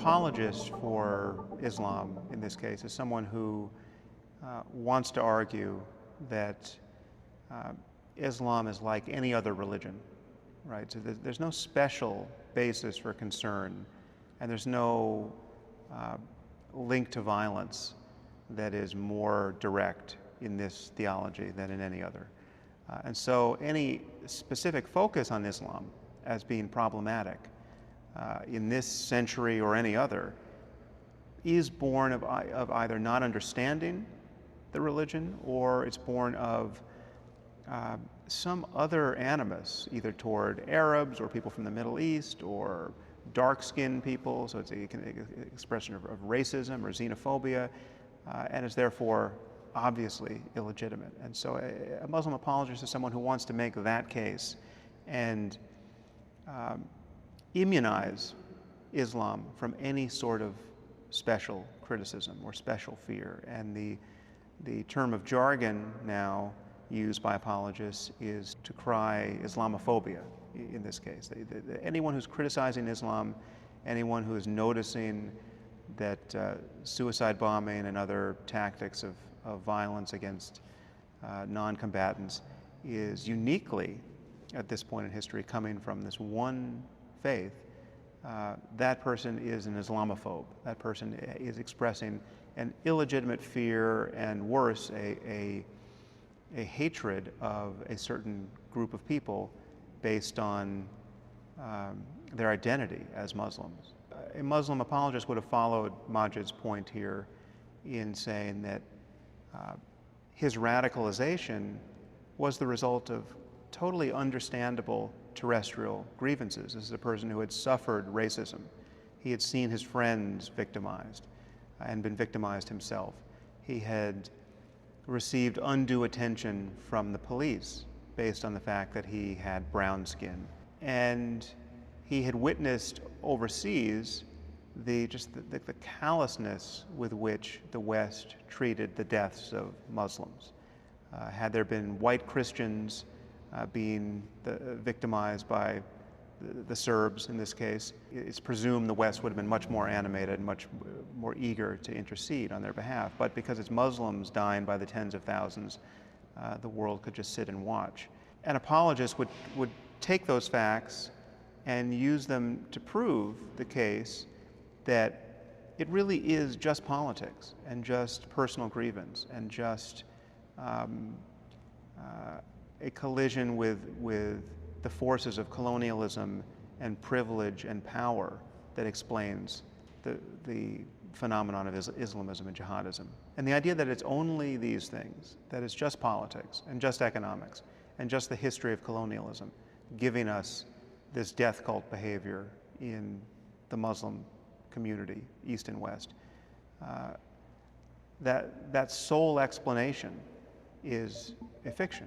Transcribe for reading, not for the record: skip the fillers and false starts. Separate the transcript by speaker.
Speaker 1: apologist for Islam, in this case, is someone who wants to argue that Islam is like any other religion, right? So there's no special basis for concern, and there's no link to violence that is more direct in this theology than in any other. And so any specific focus on Islam as being problematic in this century or any other is born of either not understanding the religion, or it's born of some other animus, either toward Arabs or people from the Middle East or dark-skinned people, so it's an expression of racism or xenophobia, and is therefore obviously illegitimate. And so a Muslim apologist is someone who wants to make that case and immunize Islam from any sort of special criticism or special fear. And the term of jargon now used by apologists is to cry Islamophobia in this case. Anyone who's criticizing Islam, anyone who is noticing that suicide bombing and other tactics of violence against non-combatants is uniquely, at this point in history, coming from this one faith, that person is an Islamophobe. That person is expressing an illegitimate fear, and worse, a hatred of a certain group of people based on their identity as Muslims. A Muslim apologist would have followed Majid's point here in saying that his radicalization was the result of totally understandable terrestrial grievances. This is a person who had suffered racism. He had seen his friends victimized and been victimized himself. He had received undue attention from the police based on the fact that he had brown skin. And he had witnessed overseas the callousness with which the West treated the deaths of Muslims. Had there been white Christians being victimized by the Serbs in this case, it's presumed the West would have been much more animated, much more eager to intercede on their behalf. But because it's Muslims dying by the tens of thousands, the world could just sit and watch. An apologist would take those facts and use them to prove the case that it really is just politics and just personal grievance and just a collision with the forces of colonialism and privilege and power that explains the phenomenon of Islamism and jihadism. And the idea that it's only these things, that it's just politics and just economics and just the history of colonialism giving us this death cult behavior in the Muslim community, East and West, that sole explanation is a fiction.